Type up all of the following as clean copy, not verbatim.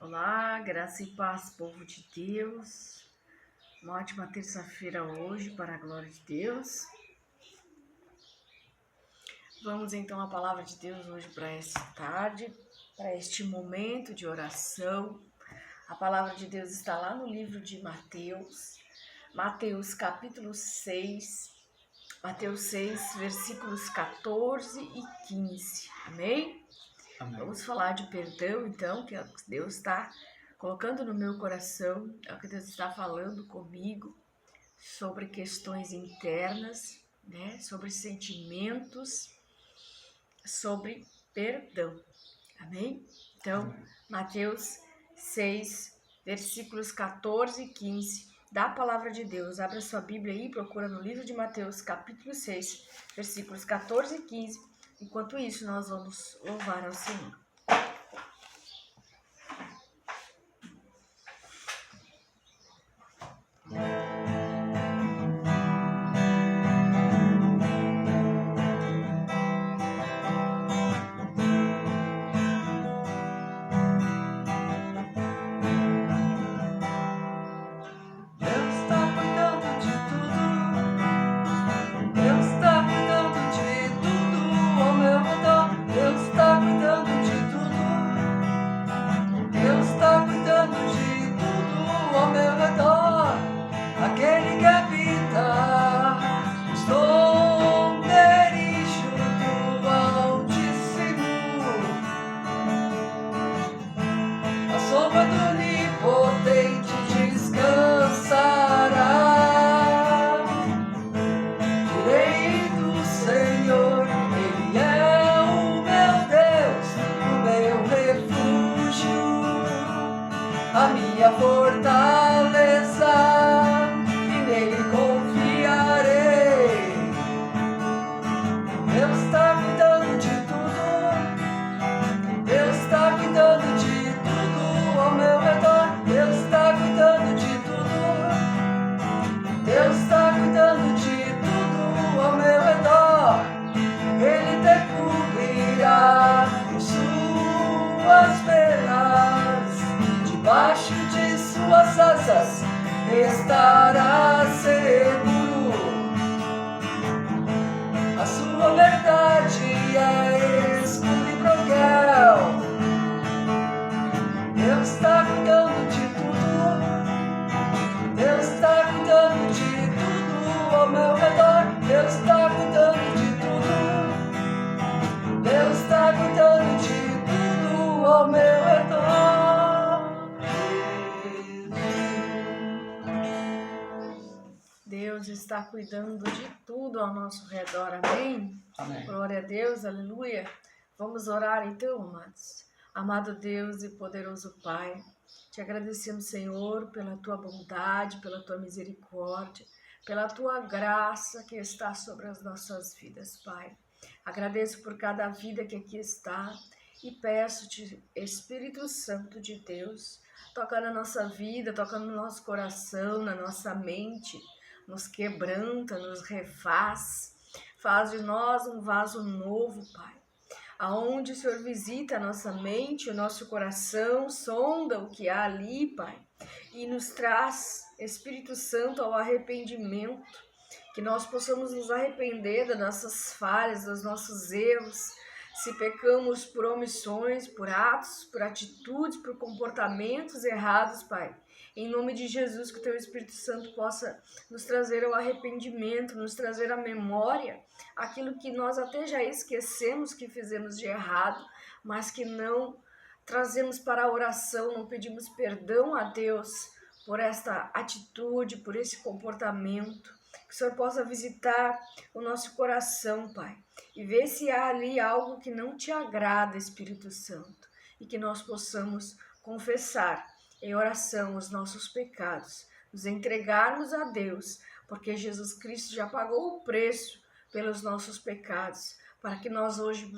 Olá, graça e paz, povo de Deus. Uma ótima terça-feira hoje, para a glória de Deus. Vamos então à palavra de Deus hoje para esta tarde, para este momento de oração. A palavra de Deus está lá no livro de Mateus, Mateus capítulo 6, Mateus 6, versículos 14 e 15. Amém? Amém. Vamos falar de perdão, então, que Deus está colocando no meu coração, é o que Deus está falando comigo sobre questões internas, né? Sobre sentimentos, sobre perdão. Amém? Então, Amém. Mateus 6, versículos 14 e 15 da palavra de Deus. Abra sua Bíblia aí, procura no livro de Mateus, capítulo 6, versículos 14 e 15. Enquanto isso, nós vamos louvar ao Senhor. Aquele que habita esconderijo do Altíssimo, a sombra do Onipotente descansará. Direi do Senhor, Ele é o meu Deus, o meu refúgio, a minha fortaleza. Nele confiarei. Deus está cuidando de tudo. Deus está cuidando de tudo ao meu redor. Deus está cuidando de tudo. Deus está cuidando de tudo ao meu redor. Ele te cobrirá com suas penas, debaixo de suas asas estará seguro. A sua verdade é escudo e broquel. Deus está cuidando de tudo. Deus está cuidando de tudo ao meu redor. Deus está cuidando de tudo. Deus está cuidando de tudo ao meu redor. Deus está cuidando de tudo ao nosso redor, amém? Amém. Glória a Deus, aleluia. Vamos orar então, amados. Amado Deus e poderoso Pai, te agradecemos, Senhor, pela tua bondade, pela tua misericórdia, pela tua graça que está sobre as nossas vidas, Pai. Agradeço por cada vida que aqui está e peço-te, Espírito Santo de Deus, toca na nossa vida, toca no nosso coração, na nossa mente, nos quebranta, nos refaz, faz de nós um vaso novo, Pai. Aonde o Senhor visita a nossa mente, o nosso coração, sonda o que há ali, Pai, e nos traz, Espírito Santo, ao arrependimento, que nós possamos nos arrepender das nossas falhas, dos nossos erros, se pecamos por omissões, por atos, por atitudes, por comportamentos errados, Pai. Em nome de Jesus, que o Teu Espírito Santo possa nos trazer ao arrependimento, nos trazer à memória aquilo que nós até já esquecemos que fizemos de errado, mas que não trazemos para a oração, não pedimos perdão a Deus por esta atitude, por esse comportamento. Que o Senhor possa visitar o nosso coração, Pai, e ver se há ali algo que não te agrada, Espírito Santo, e que nós possamos confessar em oração os nossos pecados, nos entregarmos a Deus, porque Jesus Cristo já pagou o preço pelos nossos pecados, para que nós hoje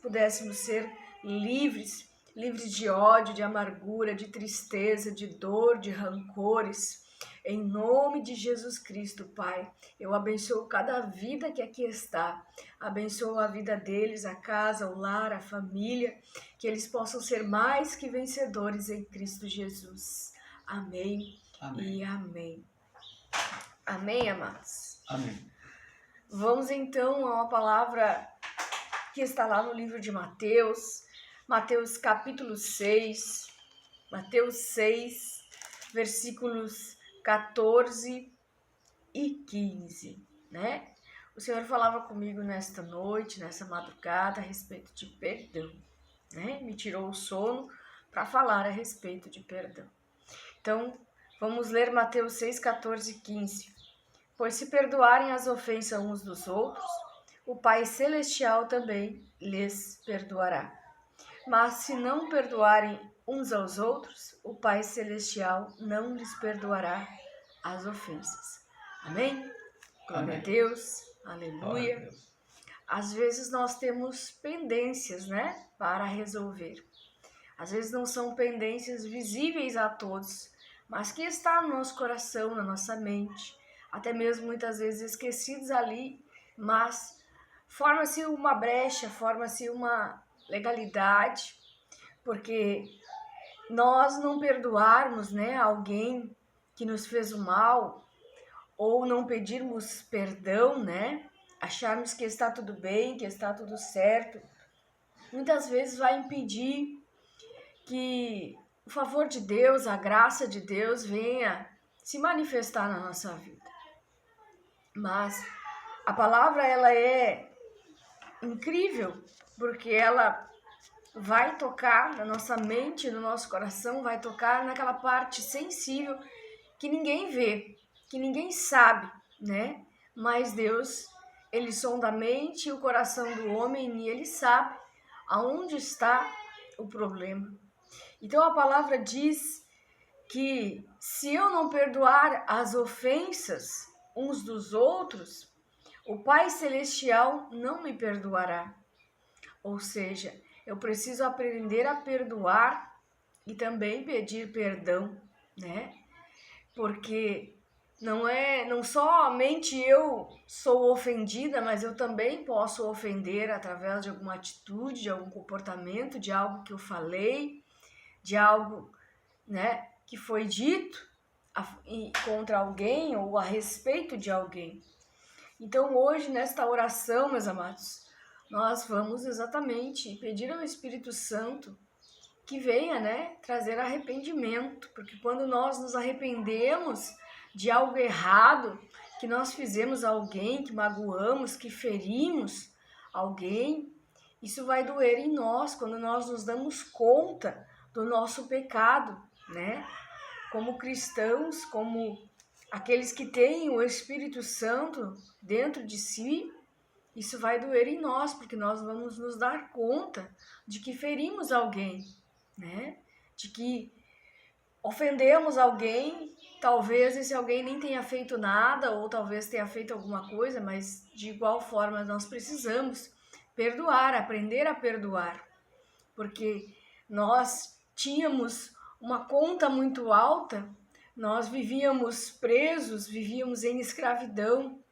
pudéssemos ser livres de ódio, de amargura, de tristeza, de dor, de rancores, Em nome de Jesus Cristo, Pai, eu abençoo cada vida que aqui está. Abençoo a vida deles, a casa, o lar, a família, que eles possam ser mais que vencedores em Cristo Jesus. Amém, Amém. e amém. Amém, amados? Amém. Vamos então a uma palavra que está lá no livro de Mateus, Mateus capítulo 6, Mateus 6, versículos 14 e 15, né? O Senhor falava comigo nesta noite, nessa madrugada, a respeito de perdão, né? Me tirou o sono para falar a respeito de perdão. Então, vamos ler Mateus 6, 14 e 15. Pois se perdoarem as ofensas uns dos outros, o Pai Celestial também lhes perdoará. Mas se não perdoarem uns aos outros, o Pai Celestial não lhes perdoará as ofensas. Amém? Glória Amém. a Deus. Glória a Aleluia. Deus. Às vezes nós temos pendências, né, para resolver. Às vezes não são pendências visíveis a todos, mas que está no nosso coração, na nossa mente, até mesmo muitas vezes esquecidos ali, mas forma-se uma brecha, forma-se uma legalidade, porque nós não perdoarmos, né, alguém que nos fez o mal, ou não pedirmos perdão, né, acharmos que está tudo bem, que está tudo certo, muitas vezes vai impedir que o favor de Deus, a graça de Deus venha se manifestar na nossa vida. Mas a palavra, ela é incrível, porque ela vai tocar na nossa mente, no nosso coração, vai tocar naquela parte sensível que ninguém vê, que ninguém sabe, né? Mas Deus, ele sonda a mente e o coração do homem e ele sabe aonde está o problema. Então a palavra diz que se eu não perdoar as ofensas uns dos outros, o Pai Celestial não me perdoará. Ou seja, eu preciso aprender a perdoar e também pedir perdão, né? Porque não somente eu sou ofendida, mas eu também posso ofender através de alguma atitude, de algum comportamento, de algo que eu falei, de algo, né, que foi dito contra alguém ou a respeito de alguém. Então hoje, nesta oração, meus amados, nós vamos exatamente pedir ao Espírito Santo que venha, né, trazer arrependimento, porque quando nós nos arrependemos de algo errado que nós fizemos a alguém, que magoamos, que ferimos alguém, isso vai doer em nós quando nós nos damos conta do nosso pecado, né? Como cristãos, como aqueles que têm o Espírito Santo dentro de si, isso vai doer em nós, porque nós vamos nos dar conta de que ferimos alguém, né? De que ofendemos alguém, talvez esse alguém nem tenha feito nada, ou talvez tenha feito alguma coisa, mas de igual forma nós precisamos perdoar, aprender a perdoar, porque nós tínhamos uma conta muito alta, nós vivíamos presos, vivíamos em escravidão,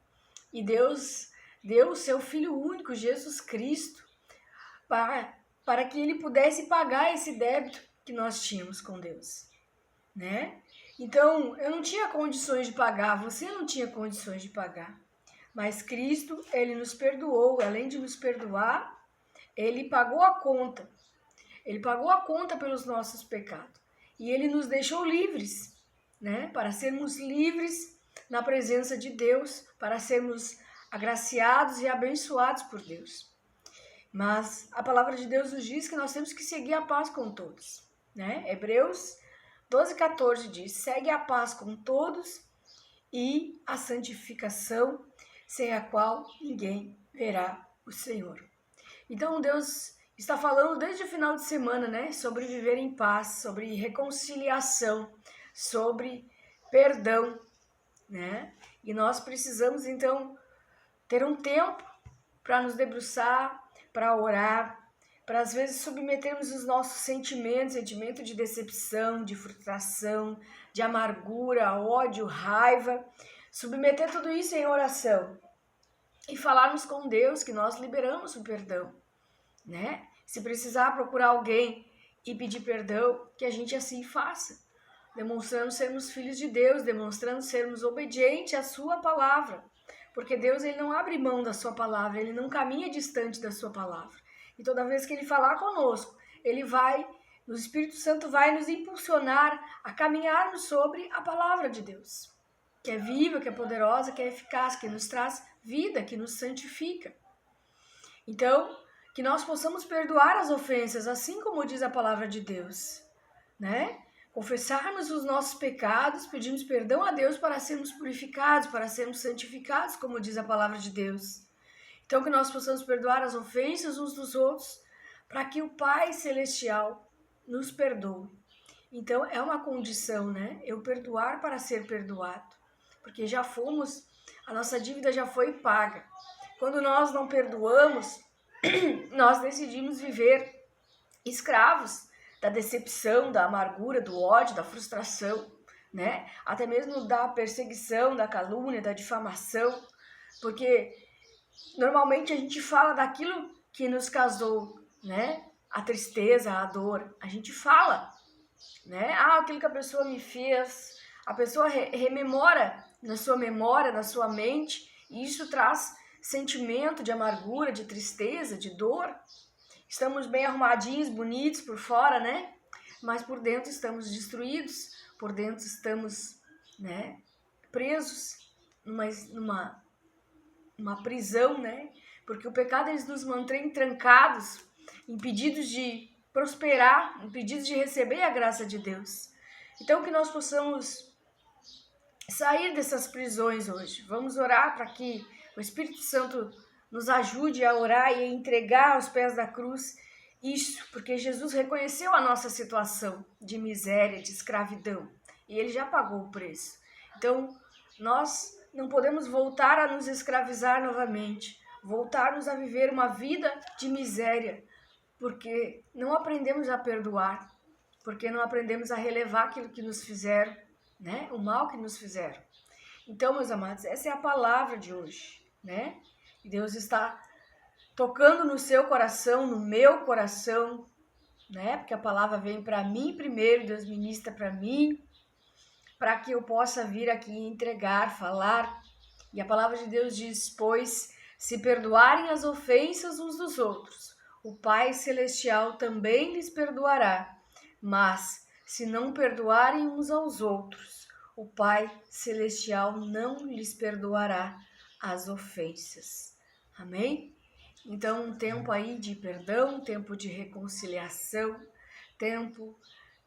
e Deus deu o seu Filho único, Jesus Cristo, para que ele pudesse pagar esse débito que nós tínhamos com Deus, né? Então, eu não tinha condições de pagar, você não tinha condições de pagar, mas Cristo, ele nos perdoou, além de nos perdoar, ele pagou a conta. Ele pagou a conta pelos nossos pecados. E ele nos deixou livres, né? Para sermos livres na presença de Deus, para sermos agraciados e abençoados por Deus. Mas a palavra de Deus nos diz que nós temos que seguir a paz com todos, né? Hebreus 12:14 diz: segue a paz com todos e a santificação, sem a qual ninguém verá o Senhor. Então Deus está falando desde o final de semana, né, sobre viver em paz, sobre reconciliação, sobre perdão, né? E nós precisamos então ter um tempo para nos debruçar, para orar, para às vezes submetermos os nossos sentimentos, sentimento de decepção, de frustração, de amargura, ódio, raiva, submeter tudo isso em oração e falarmos com Deus que nós liberamos o perdão, né? Se precisar procurar alguém e pedir perdão, que a gente assim faça, demonstrando sermos filhos de Deus, demonstrando sermos obedientes à sua palavra, porque Deus ele não abre mão da sua palavra, ele não caminha distante da sua palavra. E toda vez que ele falar conosco, o Espírito Santo vai nos impulsionar a caminharmos sobre a palavra de Deus, que é viva, que é poderosa, que é eficaz, que nos traz vida, que nos santifica. Então, que nós possamos perdoar as ofensas, assim como diz a palavra de Deus, né? Confessarmos os nossos pecados, pedirmos perdão a Deus para sermos purificados, para sermos santificados, como diz a palavra de Deus. Então, que nós possamos perdoar as ofensas uns dos outros, para que o Pai Celestial nos perdoe. Então, é uma condição, né? Eu perdoar para ser perdoado, porque a nossa dívida já foi paga. Quando nós não perdoamos, nós decidimos viver escravos da decepção, da amargura, do ódio, da frustração, né? Até mesmo da perseguição, da calúnia, da difamação, porque normalmente a gente fala daquilo que nos causou, né? A tristeza, a dor, a gente fala, né? Aquilo que a pessoa me fez, a pessoa rememora na sua memória, na sua mente, e isso traz sentimento de amargura, de tristeza, de dor. Estamos bem arrumadinhos, bonitos por fora, né? Mas por dentro estamos destruídos, por dentro estamos, né, presos numa prisão, né? Porque o pecado eles nos mantém trancados, impedidos de prosperar, impedidos de receber a graça de Deus. Então que nós possamos sair dessas prisões hoje. Vamos orar para que o Espírito Santo nos ajude a orar e a entregar aos pés da cruz isso, porque Jesus reconheceu a nossa situação de miséria, de escravidão, e ele já pagou o preço. Então, nós não podemos voltar a nos escravizar novamente, voltarmos a viver uma vida de miséria, porque não aprendemos a perdoar, porque não aprendemos a relevar aquilo que nos fizeram, né? O mal que nos fizeram. Então, meus amados, essa é a palavra de hoje, né? E Deus está tocando no seu coração, no meu coração, né? Porque a palavra vem para mim primeiro, Deus ministra para mim, para que eu possa vir aqui entregar, falar. E a palavra de Deus diz: pois se perdoarem as ofensas uns dos outros, o Pai Celestial também lhes perdoará. Mas se não perdoarem uns aos outros, o Pai Celestial não lhes perdoará as ofensas. Amém? Então, um tempo aí de perdão, um tempo de reconciliação, tempo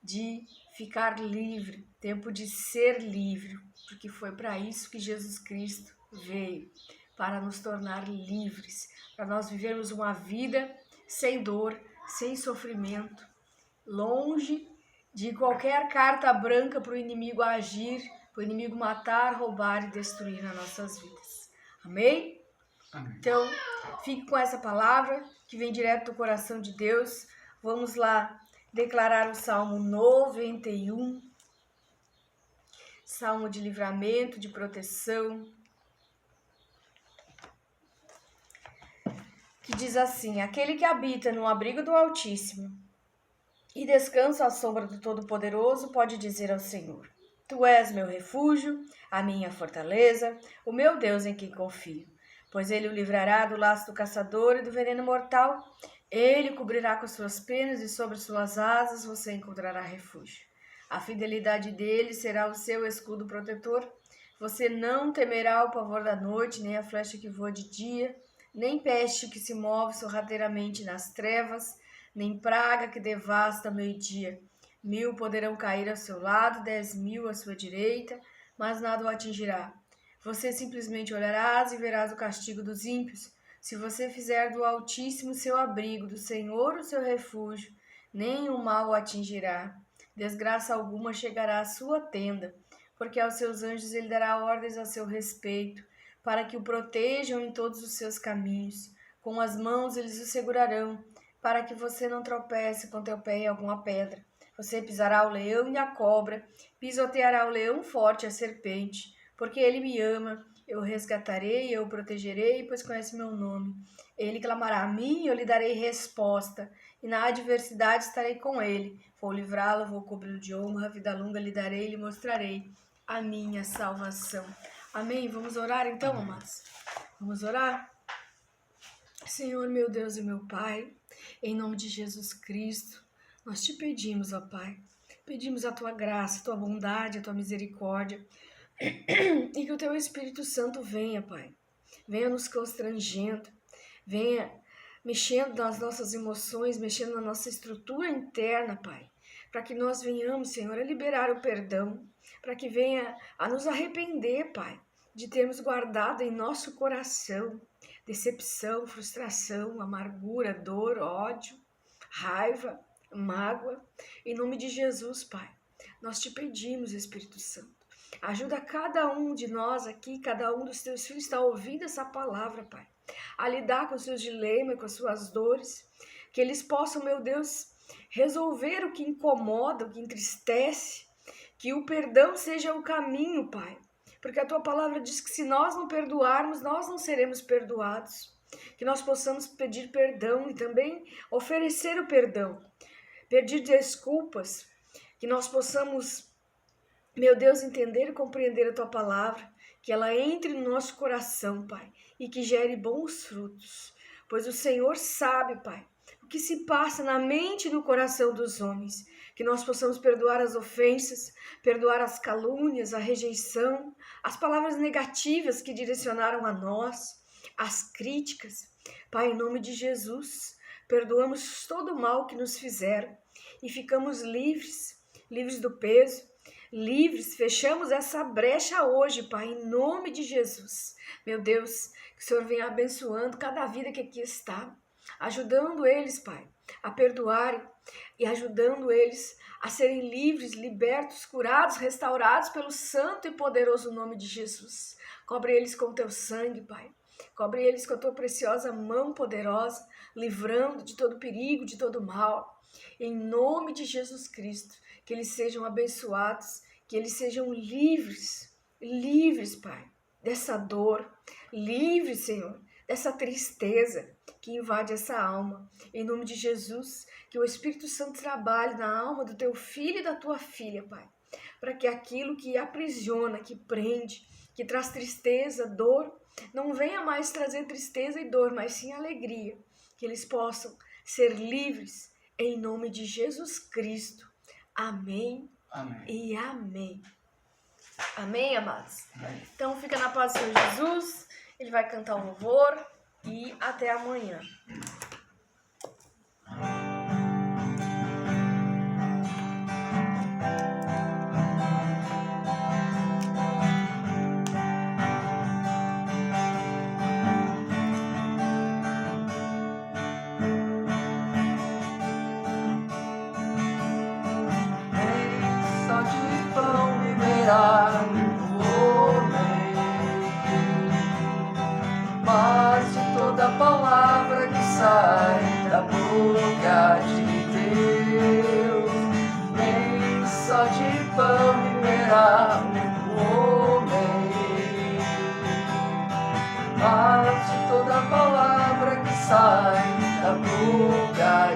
de ficar livre, tempo de ser livre, porque foi para isso que Jesus Cristo veio, para nos tornar livres, para nós vivermos uma vida sem dor, sem sofrimento, longe de qualquer carta branca para o inimigo agir, para o inimigo matar, roubar e destruir nas nossas vidas. Amém? Amém. Então, fique com essa palavra que vem direto do coração de Deus. Vamos lá declarar o Salmo 91, Salmo de livramento, de proteção, que diz assim: aquele que habita no abrigo do Altíssimo e descansa à sombra do Todo-Poderoso pode dizer ao Senhor: Tu és meu refúgio, a minha fortaleza, o meu Deus em quem confio. Pois ele o livrará do laço do caçador e do veneno mortal. Ele o cobrirá com suas penas e sobre suas asas você encontrará refúgio. A fidelidade dele será o seu escudo protetor. Você não temerá o pavor da noite, nem a flecha que voa de dia, nem peste que se move sorrateiramente nas trevas, nem praga que devasta ao meio-dia. 1000 poderão cair ao seu lado, 10.000 à sua direita, mas nada o atingirá. Você simplesmente olharás e verás o castigo dos ímpios. Se você fizer do Altíssimo seu abrigo, do Senhor o seu refúgio, nem o mal o atingirá. Desgraça alguma chegará à sua tenda, porque aos seus anjos ele dará ordens a seu respeito, para que o protejam em todos os seus caminhos. Com as mãos eles o segurarão, para que você não tropece com teu pé em alguma pedra. Você pisará o leão e a cobra, pisoteará o leão forte e a serpente, porque ele me ama. Eu o resgatarei, eu o protegerei, pois conhece meu nome. Ele clamará a mim e eu lhe darei resposta, e na adversidade estarei com ele. Vou livrá-lo, vou cobri-lo de honra, vida longa lhe darei e lhe mostrarei a minha salvação. Amém? Vamos orar então, amados? Vamos orar? Senhor, meu Deus e meu Pai, em nome de Jesus Cristo, nós te pedimos, ó Pai, pedimos a tua graça, a tua bondade, a tua misericórdia, e que o teu Espírito Santo venha, Pai, venha nos constrangendo, venha mexendo nas nossas emoções, mexendo na nossa estrutura interna, Pai, para que nós venhamos, Senhor, a liberar o perdão, para que venha a nos arrepender, Pai, de termos guardado em nosso coração decepção, frustração, amargura, dor, ódio, raiva, mágoa. Em nome de Jesus, Pai, nós te pedimos, Espírito Santo, ajuda cada um de nós aqui, cada um dos teus filhos está ouvindo essa palavra, Pai, a lidar com os seus dilemas, com as suas dores, que eles possam, meu Deus, resolver o que incomoda, o que entristece, que o perdão seja o caminho, Pai, porque a tua palavra diz que se nós não perdoarmos, nós não seremos perdoados, que nós possamos pedir perdão e também oferecer o perdão, pedir desculpas, que nós possamos, meu Deus, entender e compreender a tua palavra, que ela entre no nosso coração, Pai, e que gere bons frutos, pois o Senhor sabe, Pai, o que se passa na mente e no coração dos homens, que nós possamos perdoar as ofensas, perdoar as calúnias, a rejeição, as palavras negativas que direcionaram a nós, as críticas. Pai, em nome de Jesus, perdoamos todo o mal que nos fizeram e ficamos livres, livres do peso, livres, fechamos essa brecha hoje, Pai, em nome de Jesus. Meu Deus, que o Senhor venha abençoando cada vida que aqui está, ajudando eles, Pai, a perdoarem e ajudando eles a serem livres, libertos, curados, restaurados pelo santo e poderoso nome de Jesus. Cobre eles com teu sangue, Pai. Cobre eles com a tua preciosa mão poderosa, livrando de todo perigo, de todo mal. Em nome de Jesus Cristo, que eles sejam abençoados, que eles sejam livres, livres, Pai, dessa dor, livres, Senhor, dessa tristeza que invade essa alma. Em nome de Jesus, que o Espírito Santo trabalhe na alma do teu filho e da tua filha, Pai, para que aquilo que aprisiona, que prende, que traz tristeza, dor, não venha mais trazer tristeza e dor, mas sim alegria, que eles possam ser livres em nome de Jesus Cristo. Amém, amém. E amém. Amém, amados? Amém. Então fica na paz do Senhor Jesus, ele vai cantar um louvor e até amanhã. Mas de toda palavra que sai da boca de Deus, nem só de pão viverá o homem, mas de toda palavra que sai da boca